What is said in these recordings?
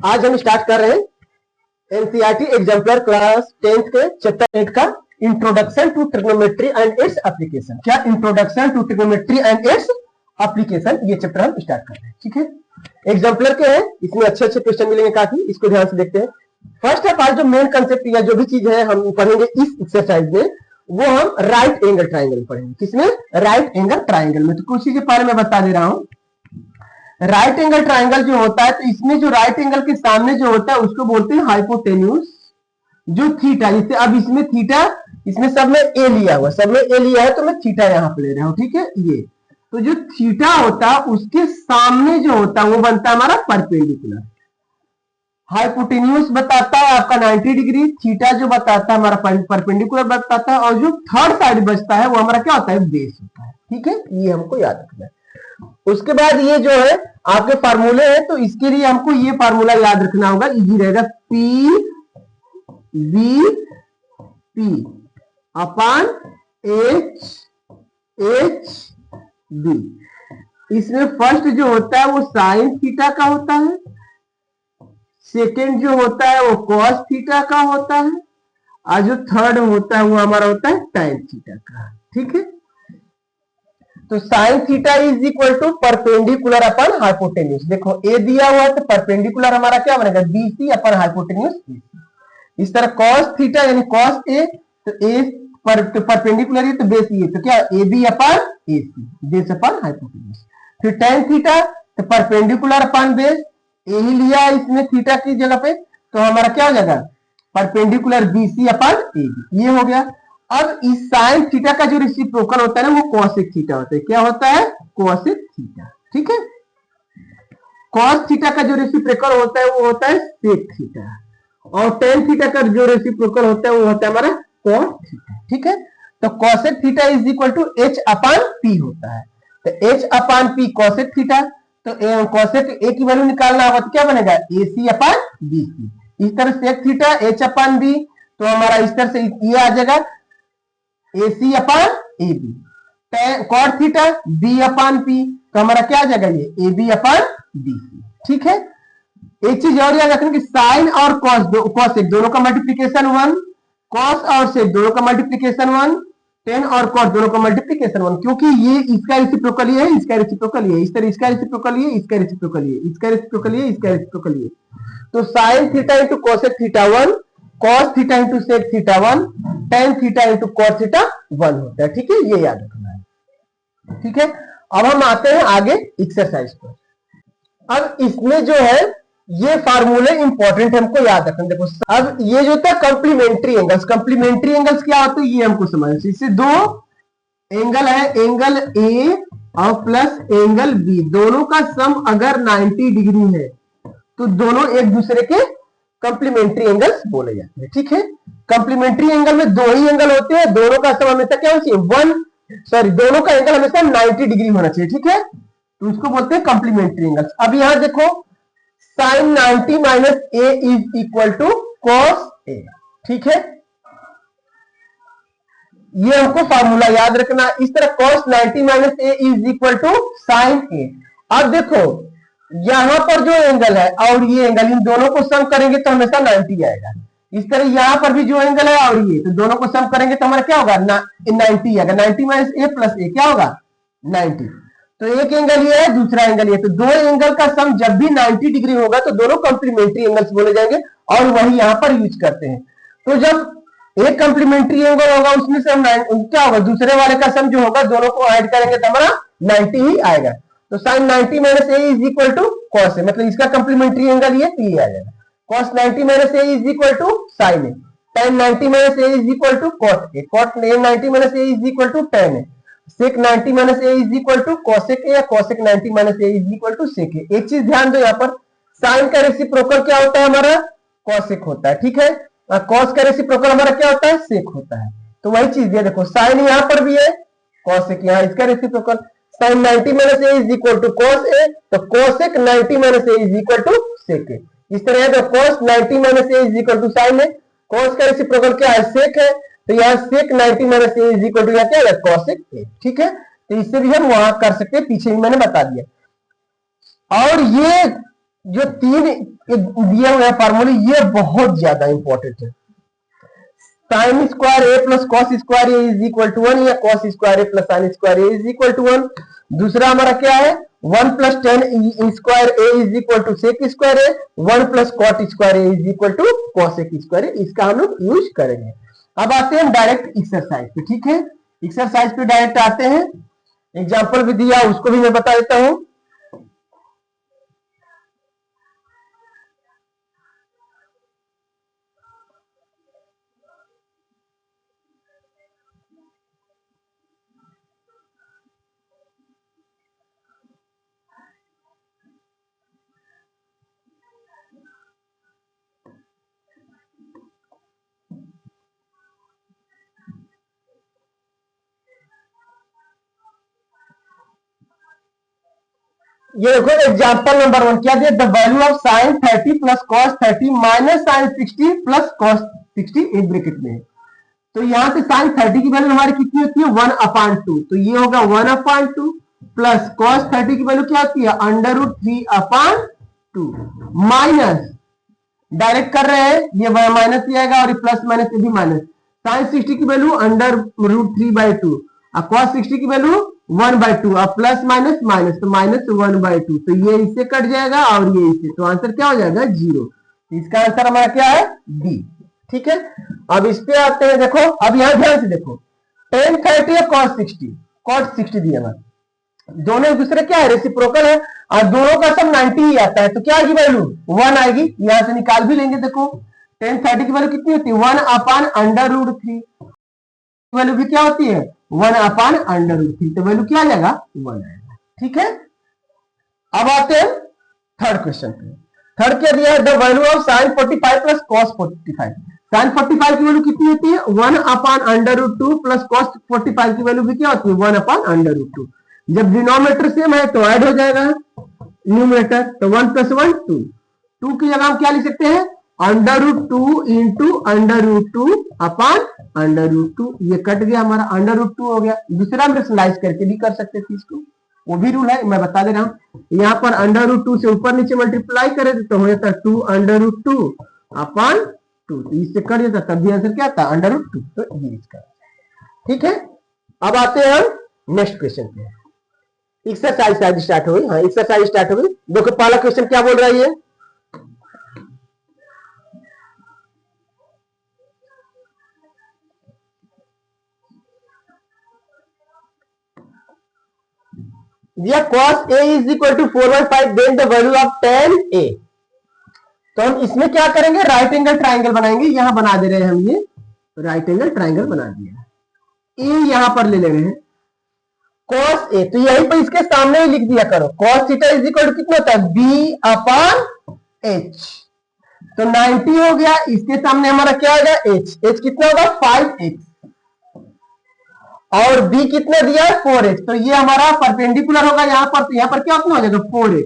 आज हम स्टार्ट कर रहे हैं एनसीईआरटी एग्जाम्पलर क्लास 10th के चैप्टर 8 का introduction to trigonometry and its application. क्या introduction to trigonometry and its application, ये चैप्टर हम स्टार्ट कर रहे हैं। ठीक है, एग्जाम्पलर के हैं, इसमें अच्छे अच्छे क्वेश्चन मिलेंगे काफी, इसको ध्यान से देखते हैं। फर्स्ट ऑफ ऑल जो मेन कंसेप्ट या जो भी चीज है हम पढ़ेंगे इस एक्सरसाइज में, वो हम राइट एंगल ट्राइंगल पढ़ेंगे। किसमें? राइट एंगल ट्राइंगल में। तो कुछ चीजें पहले मैं बता दे रहा हूं। राइट एंगल ट्राइंगल जो होता है, तो इसमें जो राइट एंगल के सामने जो होता है उसको बोलते हैं हाइपोटेन्यूज, जो थीटा। जैसे अब इसमें थीटा, इसमें सब में ए लिया हुआ, सब में ए लिया है तो मैं थीटा यहां पे ले रहा हूं। ठीक है, ये तो जो थीटा होता है उसके सामने जो होता है वो बनता है हमारा परपेंडिकुलर। हाइपोटेन्यूज बताता है आपका 90 डिग्री, थीटा जो बताता है हमारा परपेंडिकुलर बताता है, और जो थर्ड साइड बचता है वो हमारा क्या होता है? बेस होता है। ठीक है, ये हमको याद रखना है। उसके बाद ये जो है आपके फार्मूले हैं, तो इसके लिए हमको ये फार्मूला याद रखना होगा, इजी रहेगा। P V P upon H B. इसमें फर्स्ट जो होता है वो साइन थीटा का होता है, सेकेंड जो होता है वो कॉस थीटा का होता है, और जो थर्ड होता है वो हमारा होता है टाइन थीटा का। ठीक है, तो sine theta is equal to perpendicular upon hypotenuse. देखो ए दिया हुआ है तो परपेंडिकुलर हमारा क्या बनेगा? BC upon hypotenuse. इस तरह कॉस थीटा यानी कॉस ए, तो ए परपेंडिकुलर है तो बेस ये, तो क्या? A B upon A C, base upon hypotenuse. फिर टेन थीटा, तो परपेंडिकुलर अपन बेस, ए ही लिया इसमें थीटा की जगह पे, तो हमारा क्या हो जाएगा? Perpendicular BC upon A B, ये हो गया। अब इस साइन थीटा का जो रेसिप्रोकल होता है ना वो कॉसेक थीटा होता है। क्या होता है? Cosec theta. ठीक है, कॉस थीटा का जो रेसिप्रोकल होता है वो होता है सेक थीटा, और टेन थीटा का जो रेसिप्रोकल होता है वो होता है हमारा कॉस थीटा। ठीक है, तो cosec theta is equal to H upon P होता है, तो H upon P cosec theta. तो कॉसेक ए की वैल्यू निकालना होगा तो क्या बनेगा? A C upon B C. इस तरह sec theta H upon B, तो हमारा इस तरह से ये आ जाएगा A C upon A B. Cot theta B upon P, तो हमारा क्या आ जाएगा? ये ए बी अपॉन बी सी। ठीक है, एक चीज और याद रखना कि साइन और कॉसेक दोनों का मल्टीप्लीकेशन 1, कॉस और सेक दोनों का मल्टीप्लीकेशन 1, टेन और कॉट दोनों का मल्टीप्लीकेशन 1, क्योंकि ये इसका रेसिप्रोकल ये है, इसका रेसिप्रोकल ये, इस तरह इसका रेसिप्रोकल ये, इसका रेसिप्रोकल ये, इसका रेसिप्रोकल ये, इसका रेसिप्रोकल ये। तो sine theta into cosec theta 1, cos theta into sec theta 1, tan theta into cot theta 1 होता है। ठीक है, ये याद रखना है। ठीक है, अब हम आते हैं आगे एक्सरसाइज पर। अब इसमें जो है ये फार्मूले इंपॉर्टेंट हमको याद रखना। देखो अब ये जो था कंप्लीमेंट्री एंगल्स, कंप्लीमेंट्री एंगल्स क्या होते हैं ये हमको समझना। इससे दो एंगल है, एंगल ए और प्लस एंगल बी, दोनों का सम अगर 90 डिग्री है तो दोनों एक दूसरे के कंप्लीमेंट्री एंगल्स बोले जाते हैं। ठीक है, कंप्लीमेंट्री एंगल में दो ही एंगल होते हैं, दोनों का सम हमेशा क्या होना चाहिए? दोनों का एंगल हमेशा 90 डिग्री होना चाहिए। ठीक है, तो उसको बोलते हैं कंप्लीमेंट्री एंगल्स। अब यहां देखो sine 90 minus A is equal to cos A. ठीक है, ये हमको फार्मूला याद रखना। इस तरह cos 90 minus A is equal to sine A. अब देखो यहां पर जो एंगल है और ये एंगल, इन दोनों को सम करेंगे तो हमेशा 90 आएगा। इस तरह यहां पर भी जो एंगल है और ये, तो दोनों को सम करेंगे तो हमारा क्या होगा? 90 आएगा। 90 माइनस ए प्लस ए क्या होगा? 90। तो एक एंगल ये है, दूसरा एंगल ये, तो दो एंगल का सम जब भी 90 डिग्री होगा तो दोनों कंप्लीमेंट्री एंगल्स बोले जाएंगे, और वही यहां पर यूज करते हैं। तो जब एक कंप्लीमेंट्री एंगल होगा उसमें से हम क्या होगा? दूसरे वाले का सम जो होगा दोनों को ऐड करेंगे तो हमारा 90 ही आएगा। तो sine 90 minus A is equal to cos A, मतलब इसका कंप्लीमेंट्री एंगल ये आ जाएगा। Cos 90 minus A is equal to sine A, tan 90 minus A is equal to cot A, cot 90 minus A is equal to tan A, sec 90 minus A is equal to cosec A, या cosec 90 minus A is equal to sec A. एक चीज ध्यान दो, यहाँ पर sign का reciprocal क्या होता है? हमारा कॉसेक होता है। ठीक है, कॉस का रेसिप्रोकल हमारा क्या होता है? सेक होता है। तो वही चीज है, देखो साइन यहां पर भी है, कॉसेक यहाँ, इसका reciprocal sine 90 minus A is equal to cos A, तो cosec 90 minus A is equal to sec A. इस तरह है, तो cos 90 minus A is equal to sine A, cos का रेसिप्रोकल क्या है? सेक है, तो यहाँ sec 90 minus A is equal to क्या है? Cosec A. ठीक है, तो इससे भी हम वहां कर सकते हैं, पीछे भी मैंने बता दिया। और ये जो तीन दिए हुए फॉर्मूले ये बहुत ज्यादा इंपॉर्टेंट है। Sine square A plus cos square A is equal to 1 या cos square A plus sine square A is equal to 1। दूसरा हमारा क्या है 1 plus tan square A is equal to sec square A, 1 plus cot square A is equal to cosec square A. इसका हम लोग use करेंगे। अब आते हैं डायरेक्ट एक्सरसाइज पे। ठीक है, एक्सरसाइज पे डायरेक्ट आते हैं। एग्जाम्पल भी दिया उसको भी मैं बता देता हूं। ये देखो एग्जाम्पल नंबर 1 क्या दिया, the value of sine 30 plus cos 30 minus sine 60 plus cos 60 एक ब्रैकेट में है। तो यहां से साइन 30 की वैल्यू हमारी कितनी होती है 1/2, तो ये होगा 1/2 प्लस कॉस 30 की वैल्यू क्या होती है √3/2 माइनस डायरेक्ट कर रहे हैं ये माइनस ही आएगा और प्लस माइनस ये भी माइनस। साइन 60 की वैल्यू √3/2 और कॉस 60 की वैल्यू 1/2 और प्लस माइनस माइनस तो माइनस 1/2, तो ये इससे कट जाएगा और ये इससे, तो आंसर क्या हो जाएगा 0। इसका आंसर हमारा क्या है डी। ठीक है, अब इस पे आते हैं। देखो अब यहां ध्यान से देखो tan 30 और cos 60, cos 60 दिया हमारा, दोनों एक दूसरे क्या है रेसिप्रोकल है और दोनों का सब 90 ही आता है, तो क्या आएगी वैल्यू 1 आएगी। यहां से निकाल भी लेंगे। देखो tan 30 की वैल्यू कितनी होती है 1/√3, वैल्यू भी क्या होती है 1/√3, तो वैल्यू क्या आ जाएगा 1 आएगा। ठीक है, अब आते हैं थर्ड क्वेश्चन पे। थर्ड क्या दिया है the value of sine 45 plus cos 45। Sine 45 की वैल्यू कितनी होती है 1/√2 प्लस कॉस 45 की वैल्यू भी क्या होती है 1/√2। जब डिनोमिनेटर सेम है तो ऐड हो जाएगा न्यूमरेटर, तो 1 + 1 2, 2 की जगह हम क्या लिख सकते हैं √2 इंटू √2/√2, ये कट गया हमारा √2 हो गया। दूसरा हम रेशनलाइज करके भी कर सकते थे इसको, वो भी रूल है मैं बता दे रहा हूं। यहाँ पर √2 से ऊपर नीचे मल्टीप्लाई करे तो हो जाता 2√2/2, तो इससे कट जाता तब भी आंसर क्या आता √2, तो ये इसका। ठीक है, अब आते हैं हम नेक्स्ट क्वेश्चन पे। एक्सरसाइज शायद स्टार्ट हो गई। हाँ एक्सरसाइज स्टार्ट हो गई। देखो पहला क्वेश्चन क्या बोल रहा है ये cos A is equal to 4/5 then the value of tan A। तो हम इसमें क्या करेंगे राइट एंगल ट्राइंगल बनाएंगे। यहां बना दे रहे हैं हम, ये राइट एंगल ट्राइंगल बना दिया। ए यहां पर ले रहे हैं cos A, तो यहीं पर इसके सामने ही लिख दिया करो cos theta is equal to कितना होता है B/H, तो 90 हो गया। इसके सामने हमारा क्या होगा h कितना होगा 5x और b कितना दिया है 4x, तो ये हमारा परपेंडिकुलर होगा यहाँ पर, तो यहाँ पर क्या हो जाएगा 4x।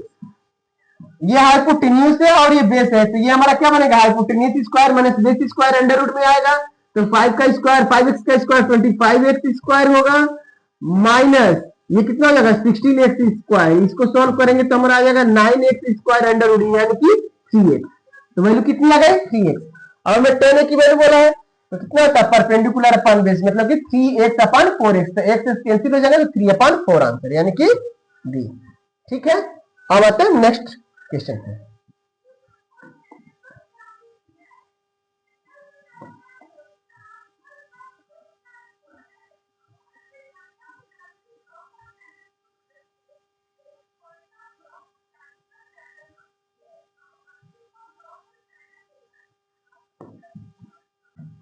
ये हाइपोटेन्यूज है और ये बेस है, तो ये हमारा क्या बनेगा hypotenuse square minus base square under root में आएगा, तो 5 का स्क्वायर 5x का स्क्वायर 25x स्क्वायर होगा माइनस ये कितना हो जाएगा 16x स्क्वायर। इसको सॉल्व करेंगे तो हमारा आ जाएगा 9x स्क्वायर अंडर रूट यानी कि 3x, तो वैल्यू कितनी आ गई 3x। और हमें tan a की वैल्यू बोला है तो कितना होता है परपेंडिकुलर अपन बेस मतलब कि 3x/4x, तो x कैंसिल हो जाएगा तो 3/4 आंसर यानी कि डी। ठीक है, अब आते हैं नेक्स्ट क्वेश्चन पे।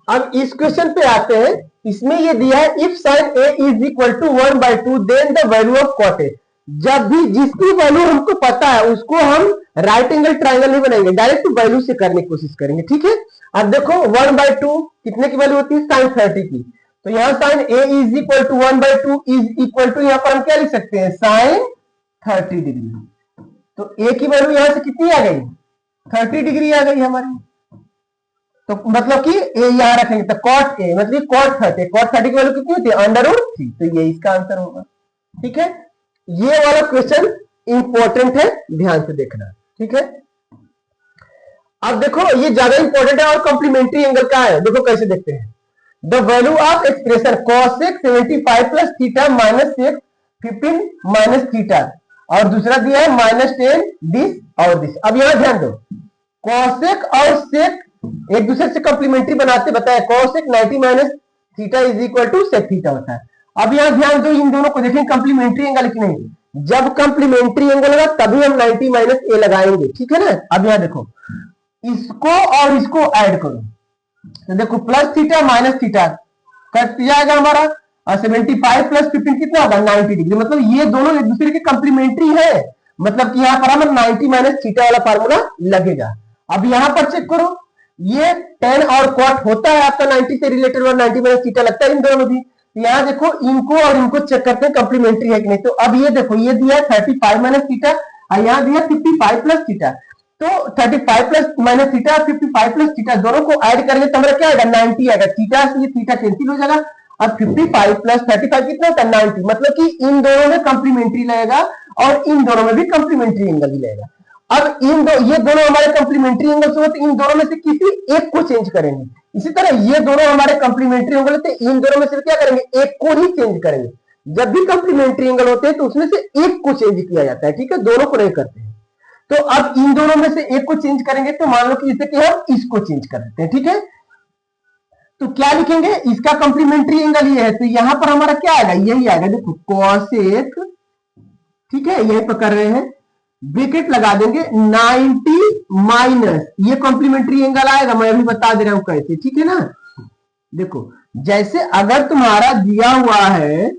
अब इस क्वेश्चन पे आते हैं। इसमें ये दिया है if sine a is equal to 1/2 then the value of cot A। जब भी जिसकी वैल्यू हमको पता है उसको हम राइट एंगल ट्राइंगल नहीं बनाएंगे, डायरेक्ट वैल्यू से करने की कोशिश करेंगे। ठीक है, अब देखो 1/2 कितने की वैल्यू होती है साइन 30 की, तो यहाँ sine a is equal to 1/2 is equal to यहाँ पर हम क्या लिख सकते हैं साइन 30 डिग्री। तो a की वैल्यू यहाँ से कितनी आ गई 30 डिग्री आ गई हमारी, तो मतलब कि a यहां रखेंगे तो cot A मतलब cot 30 की वैल्यू कितनी होती है √3, तो ये इसका आंसर होगा। ठीक है, ये वाला क्वेश्चन इंपॉर्टेंट है, ध्यान से देखना। ठीक है, अब देखो ये ज्यादा इंपॉर्टेंट है और कॉम्प्लीमेंट्री एंगल का है, देखो कैसे देखते हैं। The value of expression cosec 75 plus theta minus sec 15 minus theta, और दूसरा दिया है -10 दिस और दिस। अब यहां ध्यान दो, cosec और sec एक दूसरे से कॉम्प्लीमेंट्री बनाते बताया, cosec 90 minus theta is equal to sec theta होता है। अब यहां ध्यान दो, इन दोनों को देखें कॉम्प्लीमेंट्री एंगल की नहीं, जब कॉम्प्लीमेंट्री एंगल होगा तभी हम 90 माइनस ए लगाएंगे, ठीक है ना। अब यहां देखो, इसको और इसको ऐड करो तो देखो plus theta minus theta cut जाएगा हमारा, और 75 प्लस 15 कितना होगा 90 डिग्री, मतलब ये दोनों एक दूसरे के कॉम्प्लीमेंट्री है, मतलब कि यहां पर हमें 90 माइनस थीटा वाला फार्मूला लगेगा। अब यहां पर चेक करो, ये tan और cot होता है आपका 90 से रिलेटेड और 90 माइनस थीटा लगता है इन दोनों में भी। यहां देखो इनको और इनको चेक करते हैं कॉम्प्लीमेंट्री है कि नहीं। तो अब ये देखो, ये दिया है 35 माइनस थीटा और यहां दिया 55 प्लस थीटा, तो 35 plus minus theta 55 plus theta दोनों को ऐड करेंगे तो हमारा क्या आएगा 90 आएगा, थीटा से ये थीटा कैंसिल हो जाएगा। अब 55 प्लस 35 कितना होता है 90, मतलब कि इन दोनों में कॉम्प्लीमेंट्री लगेगा और इन दोनों में भी कॉम्प्लीमेंट्री एंगल ही लगेगा। अब ये दोनों हमारे कॉम्प्लीमेंट्री एंगल से होते, इन दोनों में से किसी एक को चेंज करेंगे। इसी तरह ये दोनों हमारे कॉम्प्लीमेंट्री एंगल होते, इन दोनों में से क्या करेंगे एक को ही चेंज करेंगे। जब भी कॉम्प्लीमेंट्री एंगल होते हैं तो उसमें से एक को चेंज किया जाता है, ठीक है, दोनों को नहीं करते हैं। तो अब इन दोनों में से एक को चेंज करेंगे, तो मान लो कि जैसे कि हम इसको चेंज कर देते हैं, ठीक है। तो क्या लिखेंगे, इसका कॉम्प्लीमेंट्री एंगल ये है, तो यहां पर हमारा क्या आएगा, यही आएगा, देखो कॉसेक, ठीक है, यही पर कर रहे हैं, ब्रैकेट लगा देंगे 90 माइनस, ये कॉम्प्लीमेंट्री एंगल आएगा, मैं अभी बता दे रहा हूं कैसे, ठीक है ना। देखो जैसे अगर तुम्हारा दिया हुआ है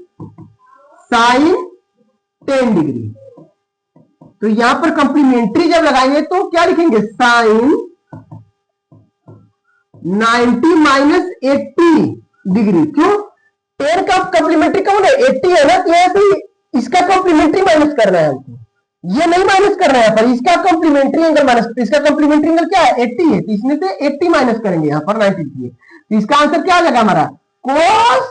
साइन 10 डिग्री, तो यहां पर कॉम्प्लीमेंट्री जब लगाएंगे तो क्या लिखेंगे, साइन 90 माइनस 80 डिग्री। क्यों, 10 का कॉम्प्लीमेंट्री कौन है 80 है ना, तो यहां से इसका कॉम्प्लीमेंट्री माइनस करना है हमको, ये नहीं माइनस करना है, पर इसका कॉम्प्लीमेंट्री एंगल माइनस, तो इसका कॉम्प्लीमेंट्री एंगल क्या है 80 है, तो इसमें से 80 माइनस करेंगे यहां पर 90 डिग्री, तो इसका आंसर क्या आ जाएगा हमारा cos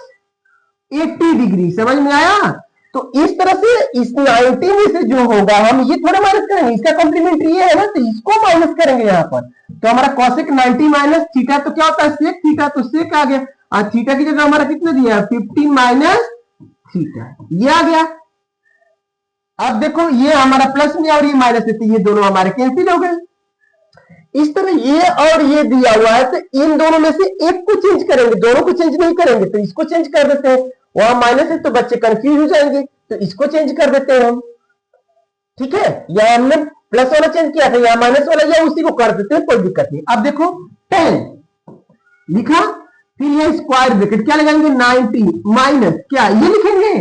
80 डिग्री। समझ में आया। तो इस तरह से इस 90 में से जो होगा हम ये थोड़ा माइनस करेंगे, इसका कॉम्प्लीमेंट्री ये है ना, तो इसको माइनस करेंगे यहाँ पर, तो हमारा cosec 90 माइनस थीटा तो क्या होता है sec थीटा, तो sec आ गया, और थीटा की जगह हमारा कितना दिया है 15 माइनस थीटा, ये आ गया। अब देखो ये हमारा प्लस में और ये माइनस है, तो ये दोनों हमारे कैंसिल हो गए। इस तरह ये और ये दिया हुआ है, तो इन दोनों में से एक को चेंज करेंगे, दोनों को चेंज नहीं करेंगे, तो इसको चेंज कर देते हैं, वहां माइनस है तो बच्चे कंफ्यूज हो जाएंगे, तो इसको चेंज कर देते हैं हम, ठीक है। यहां हमने प्लस वाला चेंज किया था, यहां माइनस वाला, या उसी को कर देते हैं, कोई दिक्कत नहीं। अब देखो 10 लिखा, फिर ये स्क्वायर ब्रैकेट क्या लगाएंगे 90 माइनस क्या ये लिखेंगे,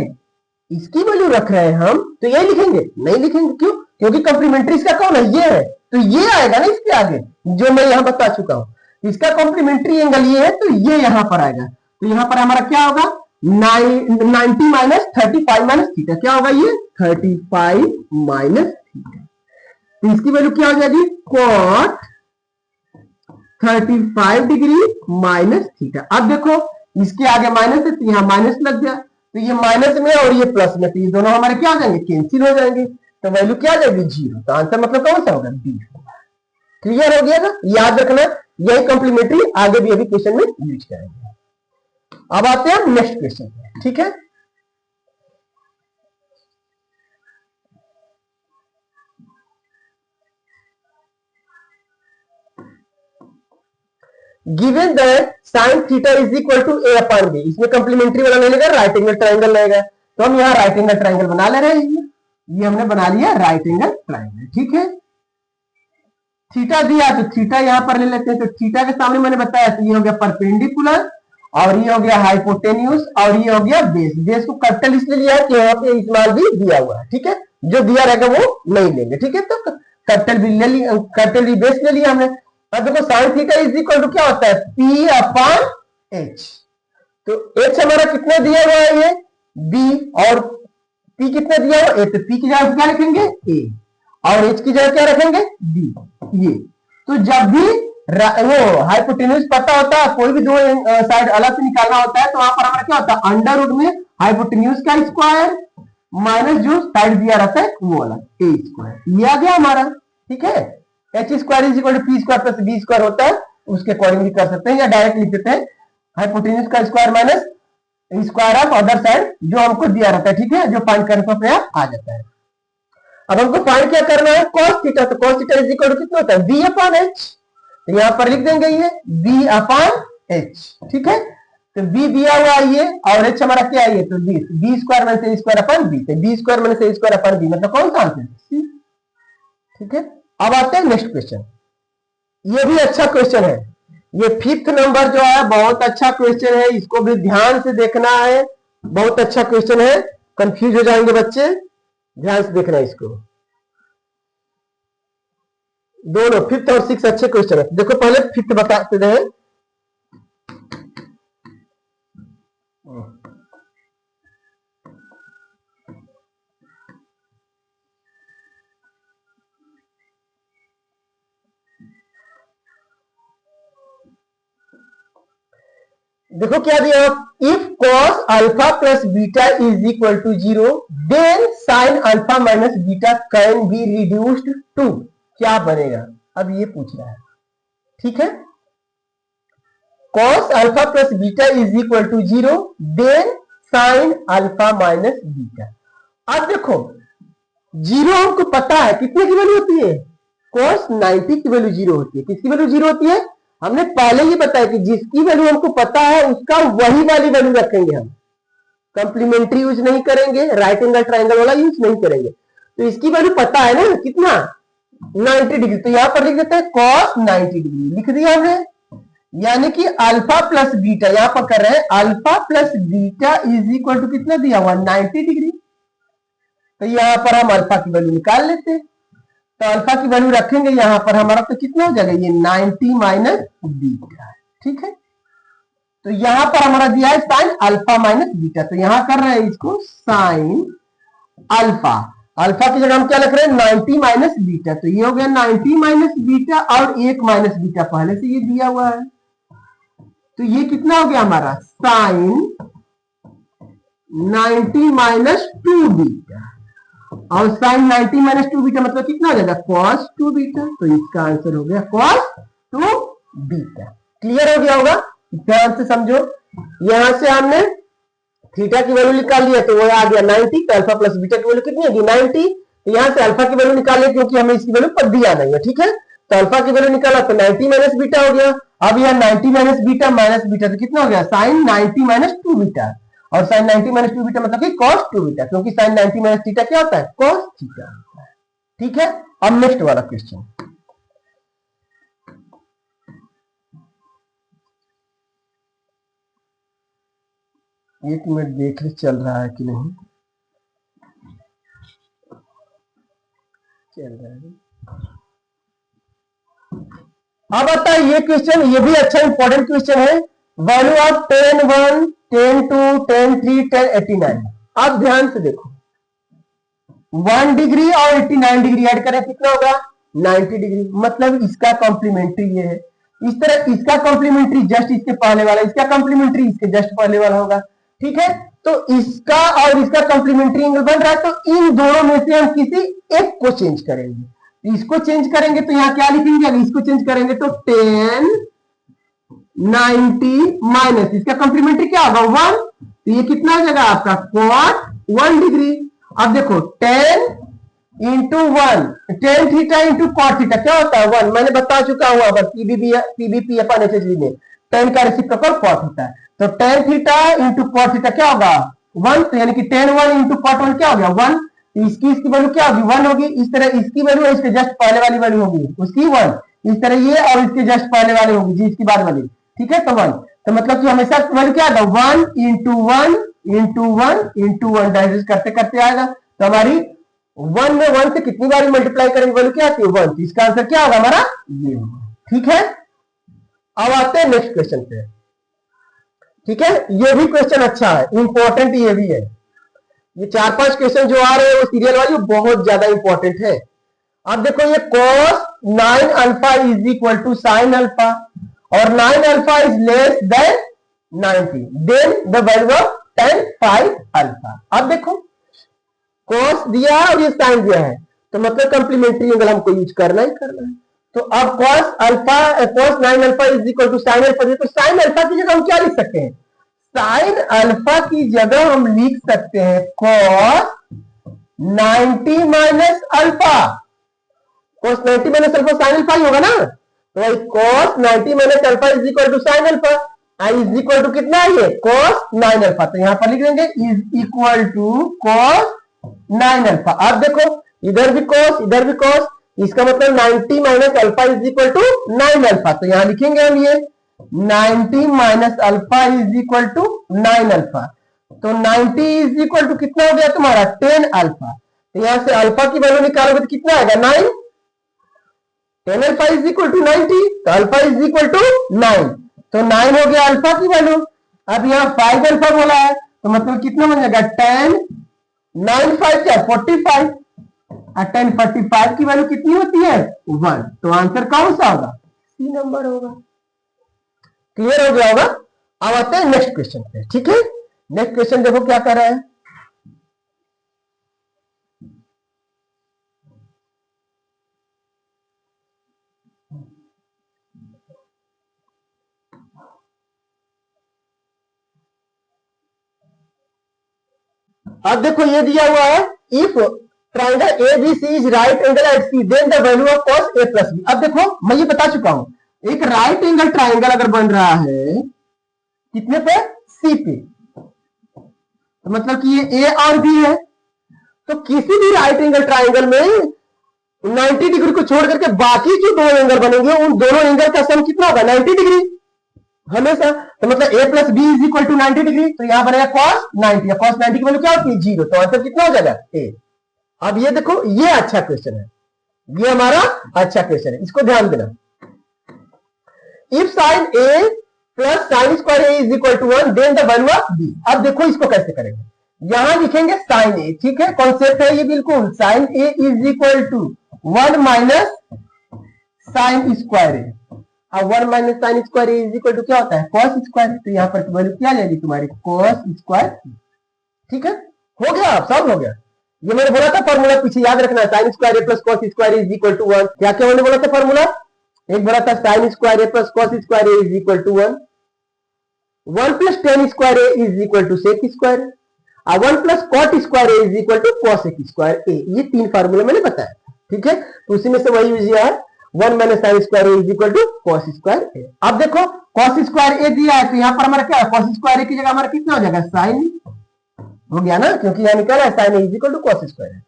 इसकी वैल्यू रख रहे हैं हम, तो यही लिखेंगे, नहीं लिखेंगे क्यों, क्योंकि कॉम्प्लीमेंट्री इसका कौन है ये है, तो ये आएगा ना इसके आगे, जो मैं यहां बता चुका हूं, इसका कॉम्प्लीमेंट्री एंगल ये है, तो ये यहां पर आएगा, तो यहां पर हमारा क्या होगा 90 माइनस 35 माइनस थीटा, क्या होगा ये 35 माइनस थीटा, तो इसकी वैल्यू क्या हो जाएगी cot 35 डिग्री माइनस थीटा। अब देखो इसके आगे माइनस है, तो यहां माइनस लग गया, तो ये माइनस में और ये प्लस में, तो ये दोनों हमारे क्या हो जाएंगे कैंसिल हो जाएंगे, तो वैल्यू क्या आ जाएगी 0, तो आंसर मतलब कौन सा होगा डी। क्लियर हो गया ना, याद रखना यही कॉम्प्लीमेंट्री आगे भी अभी क्वेश्चन में यूज करेंगे। अब आते हैं नेक्स्ट क्वेश्चन, ठीक है। Given that sine theta is equal to A upon B, इसमें कॉम्प्लीमेंट्री वाला नहीं लेगा, राइट एंगल ट्राइंगल लगेगा, तो हम यहाँ राइट एंगल ट्राइंगल बना ले रहे हैं, ये हमने बना लिया राइट एंगल ट्राइंगल, ठीक है। थीटा दिया तो थीटा यहां पर ले लेते हैं, तो थीटा के सामने मैंने बताया, तो ये हो गया परपेंडिकुलर, और ये हो गया हाइपोटेन्यूस, और ये हो गया बेस। बेस को कैपिटल इसलिए लिया है कि यहाँ पे इस्तेमाल भी दिया हुआ है, ठीक है, जो दिया रहेगा वो नहीं लेंगे, ठीक है। तो कैपिटल भी ले लिया, कैपिटल भी बेस ले लिया हमने। अब देखो sine theta is equal to क्या होता है पी अपॉन एच, तो एच हमारा कितना दिया हुआ है ये बी, और पी कितना दिया हुआ ए, तो पी की जगह क्या लिखेंगे ए, और एच की जगह क्या रखेंगे बी, ये। तो जब भी वो हाइपोटेन्यूस पता होता है, कोई भी दो साइड अलग से निकालना होता है, तो वहां पर हमारा क्या होता है अंडर रूट में हाइपोटेन्यूस का स्क्वायर माइनस जो साइड दिया रहता है वो वाला ए स्क्वायर, ये आ गया हमारा, ठीक है। H square is equal to P square plus B square होता है, उसके अकॉर्डिंग भी कर सकते हैं, या डायरेक्ट लिख देते हैं हाइपोटेन्यूज का square minus square of other side जो हमको दिया रहता है, ठीक है, जो फाइंड करने पर आ जाता है। अब हमको फाइंड क्या करना है, cos थीटा, तो cos theta is equal to कितना होता है, b अपॉन h, तो यहां पर लिख देंगे ये b अपॉन h, ठीक है, तो b दिया हुआ है ये, और h हमारा क्या है ये, तो b square minus a square upon b, तो b square minus a square upon b मतलब कौन सा आंसर है, ठीक है। अब आते हैं नेक्स्ट क्वेश्चन, ये भी अच्छा क्वेश्चन है, ये 5th नंबर जो है बहुत अच्छा क्वेश्चन है, इसको भी ध्यान से देखना है, बहुत अच्छा क्वेश्चन है, कंफ्यूज हो जाएंगे बच्चे, ध्यान से देखना है इसको, दोनों 5th और 6th अच्छे क्वेश्चन है। देखो पहले 5th बताते हैं, देखो क्या दिया, if cos alpha plus beta is equal to 0 then sin alpha minus beta can be reduced to, क्या बनेगा, अब ये पूछ रहा है, ठीक है, cos alpha plus beta is equal to 0 then sin alpha minus beta. अब देखो 0 हमको पता है कितने की वैल्यू होती है, cos 90 की वैल्यू 0 होती है, किसकी वैल्यू 0 होती है, हमने पहले ही बताया कि जिसकी वैल्यू हमको पता है उसका वही वाली वैल्यू रखेंगे, हम कंप्लीमेंट्री यूज नहीं करेंगे, राइट एंगल ट्राइंगल वाला यूज नहीं करेंगे, तो इसकी वैल्यू पता है ना कितना 90 डिग्री, तो यहां पर लिख देते हैं cos 90 डिग्री, लिख दिया हमने, यानी कि अल्फा प्लस बीटा, यहां पर कर रहे हैं alpha plus beta is equal to कितना दिया हुआ 90 डिग्री, तो यहां पर हम अल्फा की वैल्यू निकाल लेते हैं, तो अल्फा की वैल्यू रखेंगे यहां पर हमारा, तो कितना हो जाएगा ये 90 माइनस बीटा, ठीक है, तो यहां पर हमारा दिया है साइन अल्फा माइनस बीटा, तो यहां कर रहे हैं इसको साइन अल्फा, अल्फा की जगह हम क्या लिख रहे हैं 90 माइनस बीटा, तो ये हो गया 90 माइनस बीटा और 1 माइनस बीटा पहले से ये दिया हुआ है, तो ये कितना हो गया हमारा साइन 90 माइनस 2 बीटा, और साइन 90 माइनस 2 बीटा मतलब कितना हो जाएगा cos 2 बीटा, तो इसका आंसर हो गया cos 2 बीटा। क्लियर हो गया होगा, ध्यान से समझो, यहां से हमने थीटा की वैल्यू निकाल लिया, तो वो आ गया 90, तो अल्फा प्लस बीटा की वैल्यू कितनी होगी 90, तो यहां से अल्फा की वैल्यू निकाल लिया क्योंकि हमें इसकी वैल्यू पर दिया नहीं है, ठीक है, तो अल्फा की वैल्यू निकाला तो 90 माइनस बीटा हो गया, अब यह 90 माइनस बीटा तो कितना हो गया साइन 90 माइनस 2 बीटा, और साइन 90 माइनस 2 बीटा मतलब कि cos 2 बीटा, क्योंकि साइन 90 माइनस थीटा क्या होता है cos थीटा होता है, ठीक है। अब नेक्स्ट वाला क्वेश्चन, एक मिनट देख ले चल रहा है कि नहीं, चल रहा है, अब आता है ये क्वेश्चन, ये भी अच्छा इंपॉर्टेंट क्वेश्चन है, value of tan 1 tan 2 tan 3 tan 89, अब ध्यान से देखो 1 डिग्री और 89 डिग्री ऐड करें कितना होगा 90 डिग्री, मतलब इसका कॉम्प्लीमेंट्री ये है, इस तरह इसका कॉम्प्लीमेंट्री जस्ट इसके पहले वाला, इसका कॉम्प्लीमेंट्री इसके जस्ट पहले वाला होगा, ठीक है, तो इसका और इसका कॉम्प्लीमेंट्री एंगल बन रहा है, तो इन दोनों में से हम किसी एक को चेंज करेंगे, इसको चेंज करेंगे तो यहाँ क्या लिखेंगे, अगर इसको चेंज करेंगे तो tan 90 माइनस इसका कॉम्प्लीमेंट्री क्या होगा 1, तो ये कितना हो जाएगा आपका cot 1 डिग्री। अब देखो tan into 1 tan theta into cot theta क्या होता है 1, मैंने बता चुका हूं अब पीबीपी अपन एचएचवी में tan का रेसिप्रोकल कॉट होता है, तो tan theta into cot theta क्या होगा 1, तो यानी कि tan 1 इंटू कॉट 1 क्या हो गया 1, तो इसकी वैल्यू क्या होगी 1 होगी, इस तरह इसकी वैल्यू इसके जस्ट पहले वाली वैल्यू होगी उसकी 1, इस तरह ये और इसके जस्ट पहले वाली होगी जी इसकी बाद वाली, ठीक है, तो 1, तो मतलब कि हमेशा वैल्यू क्या आएगा 1 इंटू 1 इंटू 1 इंटू 1 डाइजेस्ट करते करते आएगा, तो हमारी 1 में 1 से कितनी बार मल्टीप्लाई करेंगे वैल्यू क्या आती है 1, तो इसका आंसर क्या होगा हमारा ये होगा, ठीक है। अब आते हैं नेक्स्ट क्वेश्चन पे, ठीक है, ये भी क्वेश्चन अच्छा है, इंपॉर्टेंट ये भी है, ये 4-5 क्वेश्चन जो आ रहे हैं वो सीरियल वाली बहुत ज्यादा इंपॉर्टेंट है। अब देखो ये cos 9 alpha is equal to sine alpha और 9 alpha is less than 90 then the value of tan 5 alpha. अब देखो cos दिया है और ये साइन दिया है, तो मतलब कंप्लीमेंट्री एंगल हमको यूज करना ही करना है, तो अब cos alpha cos 9 alpha is equal to sine alpha, तो साइन अल्फा की जगह हम क्या लिख सकते हैं? साइन अल्फा की जगह हम लिख सकते हैं cos 90 minus alpha. cos 90 minus alpha sine alpha ही होगा ना, तो भाई cos 90 minus alpha is equal to sine alpha. I is equal to कितना है ये? cos 9 alpha. तो यहां पर लिख देंगे is equal to cos 9 alpha. अब देखो इधर भी cos इधर भी cos, इसका मतलब 90 minus alpha is equal to 9 alpha. तो यहां लिखेंगे हम ये 90 minus alpha is equal to 9 alpha. तो 90 इज इक्वल टू कितना हो गया तुम्हारा? 10 अल्फा। तो यहां से अल्फा की वैल्यू निकालोगे तो कितना आएगा? 9। 10 अल्फा इज इक्वल टू 90, तो अल्फा इज इक्वल टू 9। तो 9 हो गया अल्फा की वैल्यू। अब यहाँ 5 अल्फा बोला है, तो मतलब कितना बन जाएगा? 10 9 5 क्या? 45। 10 45 की वैल्यू कितनी होती है? 1। तो आंसर कौन सा होगा? सी नंबर होगा। क्लियर हो गया होगा। अब आते हैं नेक्स्ट क्वेश्चन पे। ठीक है, नेक्स्ट क्वेश्चन देखो क्या कर रहा है। अब देखो ये दिया हुआ है, if triangle ABC is right angle at C then the value of cos A plus B। अब देखो मैं ये बता चुका हूं, एक राइट एंगल ट्राइंगल अगर बन रहा है कितने पे? C पे, तो मतलब कि ये A और B है। तो किसी भी राइट एंगल ट्राइंगल में 90 डिग्री को छोड़ करके बाकी जो दो एंगल बनेंगे उन दोनों एंगल का सम कितना होगा? 90 डिग्री हमेशा। तो मतलब A plus B is equal to 90 degree. तो यहां बनेगा cos 90। cos 90 की वैल्यू क्या होती है? 0। तो आंसर कितना हो जाएगा? A। अब ये देखो ये अच्छा क्वेश्चन है, ये हमारा अच्छा क्वेश्चन है, इसको ध्यान देना। If sine A plus sine square A is equal to 1 then the value of B। अब देखो इसको कैसे करेंगे, यहां लिखेंगे साइन A। ठीक है, कॉन्सेप्ट है ये बिल्कुल। Sine A is equal to 1 minus sine square A। अब 1 minus sine square is equal to क्या होता है? cos square. तो यहाँ पर वैल्यू क्या जाएगी तुम्हारी? cos square. ठीक है, हो गया, अब सब हो गया। ये मैंने बोला था फॉर्मूला, पीछे याद रखना है। Sine square A plus cos square is equal to 1। क्या क्या मैंने बोला था फॉर्मूला? एक बोला था sine square A plus cos square A is equal to 1, 1 plus tan square A is equal to sec square, और 1 plus cot square A is equal to cosec square A. ये 3 फार्मूला मैंने बताया। ठीक है, तो उसी में से वही यूज किया है, 1 minus sine square A is equal to cos square A. अब देखो cos स्क्वायर ए दिया है, तो यहाँ पर हमारा क्या है? cos स्क्वायर ए की जगह हमारा कितना हो जाएगा? साइन हो गया ना, क्योंकि यहाँ निकाला है sine A is equal to cos square A.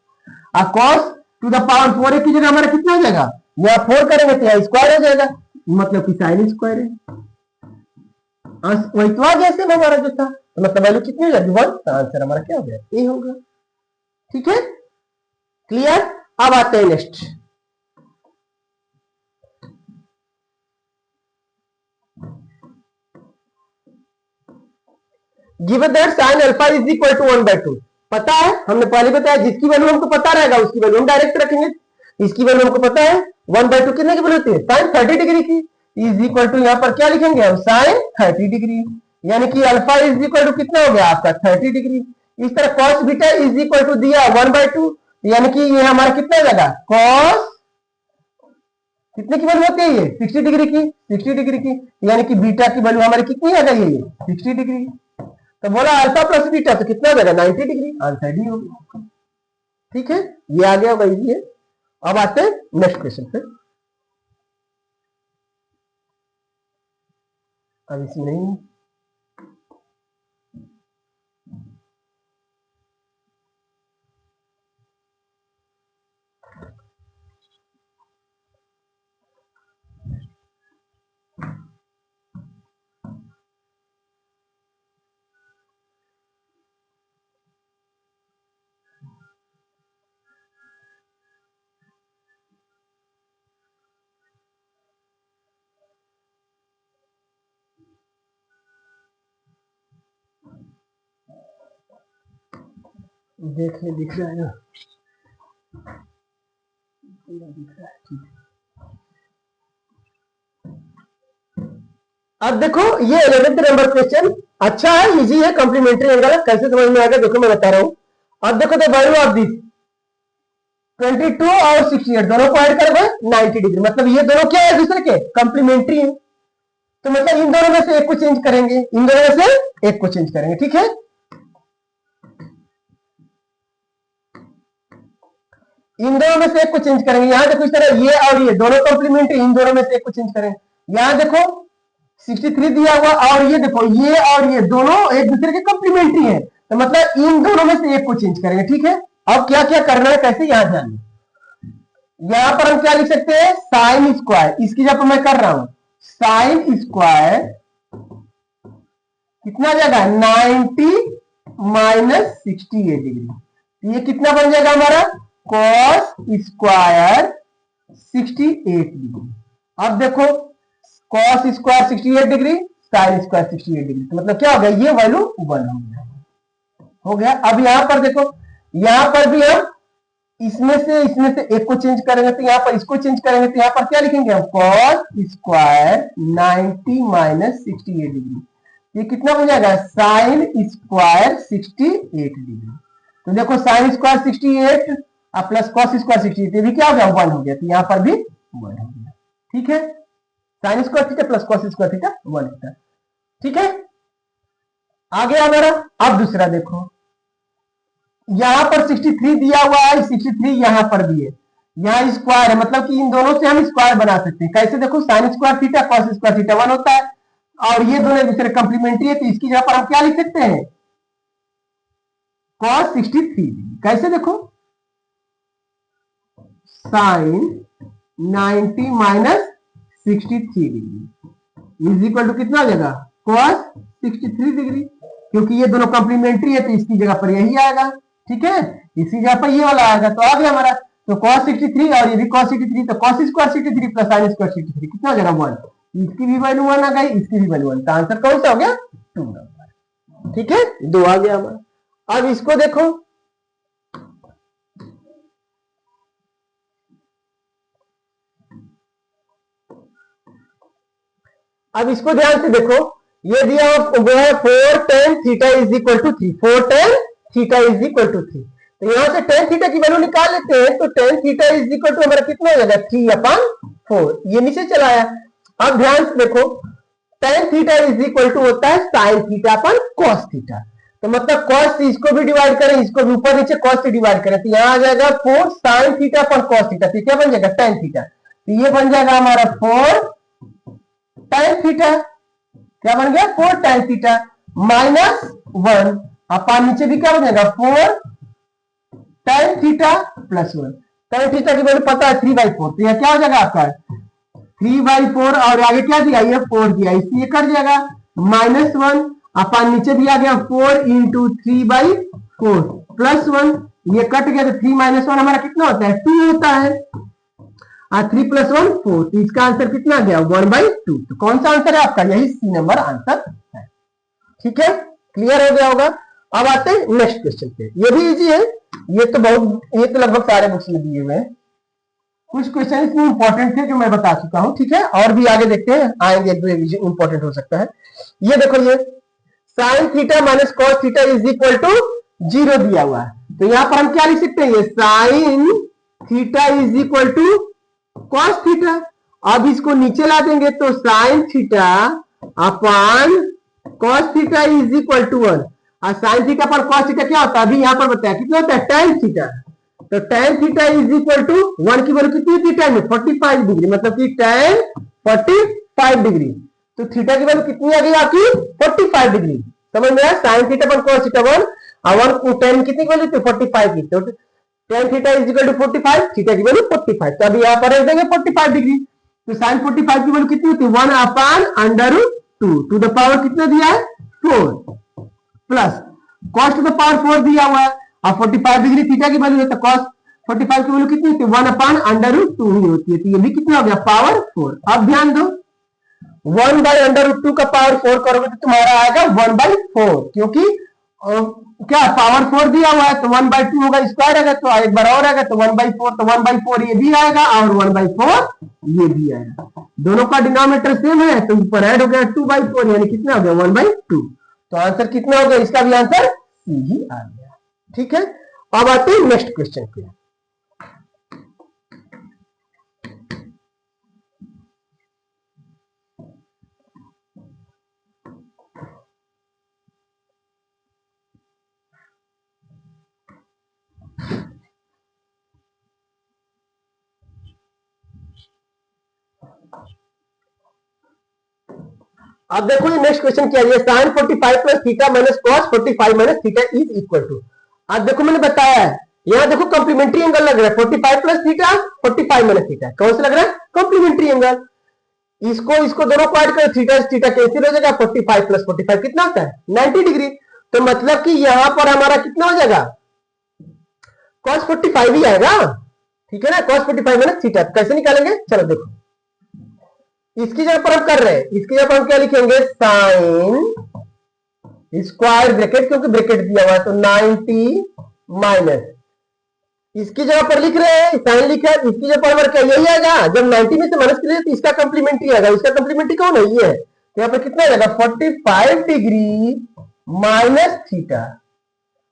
अब cos टू द पावर 4 की जगह हमारा कितना हो जाएगा? यहाँ 4 करेंगे तो यहाँ स्क्वायर हो जाएगा, मतलब कि साइन स्क्वायर है। वही तो आ गया सेम हमारा जो था। तो मतलब वैल्यू कितनी हो जाएगी? 1। तो आंसर हमारा क्या हो गया? ए होगा। ठीक है, क्लियर। अब आते हैं next. Given that sine alpha is equal to 1/2। पता है, हमने पहले बताया, जिसकी वैल्यू हमको पता रहेगा उसकी वैल्यू हम डायरेक्ट रखेंगे। इसकी वैल्यू हमको पता है 1/2 कितने की वैल्यू होती है? साइन 30 डिग्री की। इज इक्वल टू यहाँ पर क्या लिखेंगे हम? साइन 30 डिग्री, यानी कि अल्फा इज इक्वल टू कितना हो गया आपका? 30 डिग्री। इस तरह cos beta is equal to दिया 1/2, यानी कि ये हमारा कितना हो जाएगा? cos कितने की वैल्यू होती है? ये 60 डिग्री की। 60 डिग्री की, यानी कि बीटा की वैल्यू हमारी कितनी आ गई? ये 60 डिग्री। तो बोला अल्फा प्लस बीटा, तो कितना हो जाएगा? 90 डिग्री। आंसर डी होगा। ठीक है, ये आ गया भाई ये। अब आते हैं नेक्स्ट क्वेश्चन पे। अब इसमें नहीं, देखिए दिख रहा है ना, दिख रहा है। ठीक है, अब देखो ये 11th नंबर क्वेश्चन अच्छा है, इजी है, कॉम्प्लीमेंट्री एंगल है। कैसे समझ में आएगा देखो मैं बता रहा हूं। अब देखो द वैल्यू ऑफ दिस, 22 और 68 दोनों को ऐड करोगे 90 डिग्री, मतलब ये दोनों क्या है दूसरे के कंप्लीमेंट्री है। तो मतलब इन दोनों में से एक को चेंज करेंगे, इन दोनों में से एक को चेंज करेंगे, ठीक है। इन दोनों में से एक को चेंज करेंगे। यहां देखो इस तरह ये और ये दोनों कॉम्प्लीमेंट्री, इन दोनों में से एक को चेंज करेंगे। यहां देखो 63 दिया हुआ और ये देखो ये और ये दोनों एक दूसरे के कॉम्प्लीमेंट्री है, तो मतलब इन दोनों में से एक को चेंज करेंगे, ठीक है। अब क्या क्या करना है कैसे, यहां ध्यान दें। यहां पर हम क्या लिख सकते हैं, साइन स्क्वायर, इसकी जगह पर मैं कर रहा हूं साइन स्क्वायर कितना जाएगा 90 माइनस 68 डिग्री, ये कितना बन जाएगा हमारा कॉस स्क्वायर 68 डिग्री। अब देखो cos square 68 degree sine square 68 degree, तो मतलब क्या हो गया, ये वैल्यू 1 हो गया। अब यहां पर देखो, यहां पर भी हम इसमें से एक को चेंज करेंगे, तो यहां पर इसको चेंज करेंगे, तो यहां पर क्या लिखेंगे हम कॉस स्क्वायर 90 माइनस 68 डिग्री, ये कितना बन जाएगा साइन स्क्वायर 68 डिग्री। तो देखो साइन स्क्वायर 68 और प्लस कॉस स्क्वायर 68, ये भी क्या हो गया 1 हो गया, तो यहां पर भी 1 हो गया, ठीक है। Sine square theta plus cos square theta 1 होता है, ठीक है। आगे हमारा अब दूसरा देखो, यहां पर 63 दिया हुआ है, 63 यहां पर भी है, यहां स्क्वायर है, मतलब कि इन दोनों से हम स्क्वायर बना सकते हैं। कैसे देखो sine square theta cos square theta 1 होता है और ये दोनों एक दूसरे कंप्लीमेंट्री है, तो इसकी जगह पर हम क्या लिख सकते हैं cos 63। कैसे देखो sine 90 minus 63 degree is equal to कितना हो जाएगा cos 63 डिग्री, क्योंकि ये दोनों कंप्लीमेंट्री है तो इसकी जगह पर यही आएगा, ठीक है, इसी जगह पर ये वाला आएगा, तो आ गया हमारा। तो cos 63 और ये भी cos 63, तो cos square 63 plus sin square 63 कितना हो जाएगा 1, इसकी भी वैल्यू 1 आ गई, इसकी भी वैल्यू 1, तो आंसर कौन सा हो गया 2 नंबर, ठीक है, 2 आ गया हमारा। अब इसको देखो, अब इसको ध्यान से देखो, ये दिया वो है 4 tan theta is equal to 3, 4 tan theta is equal to 3, तो यहां से tan थीटा की वैल्यू निकाल लेते हैं, तो tan theta is equal to हमारा कितना हो जाएगा 3/4, ये नीचे चला आया। अब ध्यान से देखो tan theta is equal to होता है sin theta upon cos theta, तो मतलब cos से इसको भी डिवाइड करें, इसको भी ऊपर नीचे cos से डिवाइड करें, तो यहां आ जाएगा 4 sin थीटा पर cos थीटा, तो क्या बन जाएगा tan थीटा, तो ये बन जाएगा हमारा 4 tan थीटा, क्या बन गया 4 tan थीटा माइनस 1 अपन नीचे भी क्या बन जाएगा 4 tan theta plus 1, tan theta की वैल्यू पता है 3/4, तो यह क्या हो जाएगा आपका 3/4 और आगे क्या दिया ये 4 दिया, इसलिए कट जाएगा -1 अपन नीचे भी आ गया 4 इंटू 3/4 प्लस 1, ये कट गया, तो 3 - 1 हमारा कितना होता है 2 होता है, 3 + 1 4, तो इसका आंसर कितना आ गया 1/2, तो कौन सा आंसर है आपका, यही सी नंबर आंसर है, ठीक है, क्लियर हो गया होगा। अब आते हैं नेक्स्ट क्वेश्चन पे, ये भी इजी है, ये तो लगभग सारे बुक्स में दिए हुए हैं, कुछ क्वेश्चन इसमें इंपॉर्टेंट थे जो मैं बता चुका हूं, ठीक है, और भी आगे देखते हैं आएंगे, एक दो इंपॉर्टेंट हो सकता है। ये देखो ये sine theta minus cos theta is equal to 0 दिया हुआ है, तो यहां पर हम क्या लिख सकते हैं, ये sine theta is equal to cos theta, अब इसको नीचे ला देंगे तो sine theta upon cos theta is equal to 1, और साइन थीटा पर कॉस थीटा क्या होता है अभी यहां पर बताया कितना होता है tan थीटा, तो tan theta is equal to 1 की वैल्यू कितनी थी tan में 45 डिग्री, मतलब कि tan 45 डिग्री, तो थीटा की वैल्यू कितनी आ गई आपकी 45 डिग्री, समझ में आया, साइन थीटा पर कॉस थीटा 1 और tan कितनी वैल्यू थी 45 की, तो tan theta is equal to 45, theta की वैल्यू 45, तो अभी यहां पर रख देंगे 45 डिग्री, तो sin 45 की वैल्यू कितनी होती है 1/√2 टू द पावर कितना दिया है 4 plus cos to the power 4 दिया हुआ है, और 45 डिग्री थीटा की वैल्यू है, तो cos 45 की वैल्यू कितनी होती है 1/√2 ही होती है, तो ये भी कितना हो गया पावर 4। अब ध्यान दो 1/√2 का पावर 4 करोगे तो तुम्हारा आएगा 1/4, क्योंकि क्या पावर 4 दिया हुआ है, तो 1/2 होगा, स्क्वायर आएगा तो एक बार और आएगा, तो 1/4, तो 1/4 ये भी आएगा और 1/4 ये भी आएगा, दोनों का डिनोमिनेटर सेम है, तो ऊपर ऐड हो गया 2/4, यानी कितना हो गया 1/2, तो आंसर कितना हो गया, इसका भी आंसर सी ही आ गया, ठीक है। अब आते हैं नेक्स्ट क्वेश्चन पे, अब देखो ये नेक्स्ट क्वेश्चन क्या है, sine 45 plus theta minus cos 45 minus theta is equal to. अब देखो मैंने बताया है, यहां देखो कॉम्प्लीमेंट्री एंगल लग रहा है 45 प्लस थीटा 45 माइनस थीटा, कौन सा लग रहा है? Complementary angle. इसको दोनों को ऐड करो, थीटा थीटा कैंसिल हो जाएगा, 45 प्लस 45 कितना होता है? 90 डिग्री। तो मतलब कि यहां पर हमारा कितना हो जाएगा? cos 45 ही आएगा, ठीक है ना? cos 45 माइनस थीटा कैसे निकालेंगे, चलो देखो। इसकी जगह पर हम कर रहे हैं, इसकी जगह पर हम क्या लिखेंगे? साइन स्क्वायर ब्रैकेट, क्योंकि ब्रैकेट दिया हुआ है तो 90 माइनस, इसकी जगह पर लिख रहे हैं साइन लिखा है, इसकी जगह पर हमारा क्या यही आएगा? जब 90 में से माइनस करेंगे तो इसका कॉम्प्लीमेंट्री आएगा, इसका कॉम्प्लीमेंट्री कौन है? ये है। तो यहाँ पर कितना आएगा? 45 डिग्री माइनस थीटा।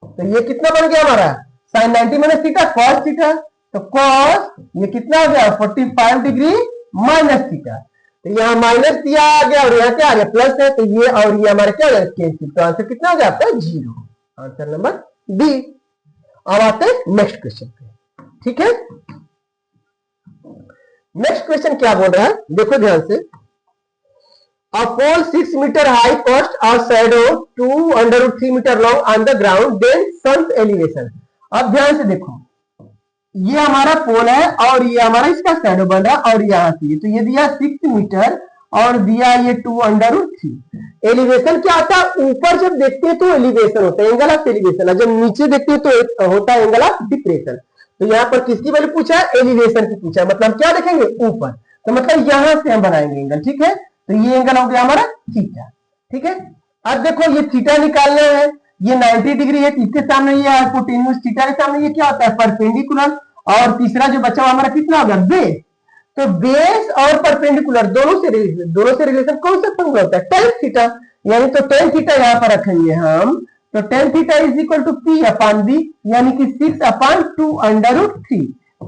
तो ये कितना बन गया हमारा? Sine 90 minus theta cos theta. तो कॉस ये कितना हो गया? 45 डिग्री माइनस थीटा। तो यहाँ माइनस दिया आ गया और यहाँ क्या आ गया? प्लस है। तो ये और ये हमारे क्या हो जाएगा? कैंसिल। तो आंसर कितना हो गया आपका? 0। Answer number D. अब आते हैं नेक्स्ट क्वेश्चन पे, ठीक है? नेक्स्ट क्वेश्चन क्या बोल रहा है, देखो ध्यान से। A pole 6 meter high casts a shadow 2√3 meter long on the ground, then sun's elevation। अब ध्यान से देखो, ये हमारा पोल है और ये हमारा इसका शैडो बन रहा है और यहां से तो ये दिया 6 मीटर और दिया ये 2√3। एलिवेशन क्या होता है? ऊपर जब देखते हैं तो एलिवेशन होता है, एंगल ऑफ एलिवेशन, और जब नीचे देखते हैं तो होता है एंगल ऑफ डिप्रेशन। तो यहाँ पर किसकी वैल्यू पूछा है? एलिवेशन की पूछा है, मतलब क्या देखेंगे? ऊपर। तो मतलब यहां से हम बनाएंगे एंगल, ठीक है? तो ये एंगल हो गया हमारा थीटा, ठीक है? अब देखो ये थीटा निकालना है, ये 90 डिग्री है, इसके सामने ये हाइपोटेन्यूज, थीटा के सामने ये क्या होता है? परपेंडिकुलर। और तीसरा जो बचा हुआ हमारा कितना होगा? बेस। तो बेस और परपेंडिकुलर दोनों से रिलेशन कौन सा फॉर्मूला होता है? tan theta. यानी तो tan थीटा यहां पर रखेंगे हम, तो tan theta is equal to P upon B, यानी कि 6 अपॉन 2√3।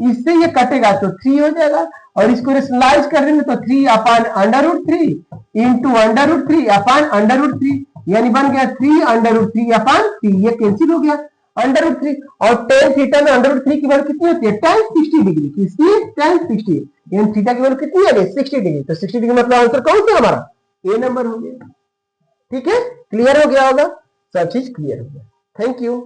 इससे ये कटेगा तो 3 हो जाएगा और इसको रेशनलाइज कर देंगे तो 3 अपॉन √3 इंटू √3 अपॉन √3, यानी बन गया 3√3 अपॉन 3। ये कैंसिल हो गया √3। और tan थीटा में √3 की वैल्यू कितनी होती है? tan 60 degree. किसकी? tan 60। यानी थीटा की वैल्यू कितनी है? 60 डिग्री। तो 60 डिग्री मतलब आंसर कौन सा हमारा? ए नंबर हो गया, ठीक है? क्लियर हो गया होगा, सब चीज क्लियर हो गया। Thank you.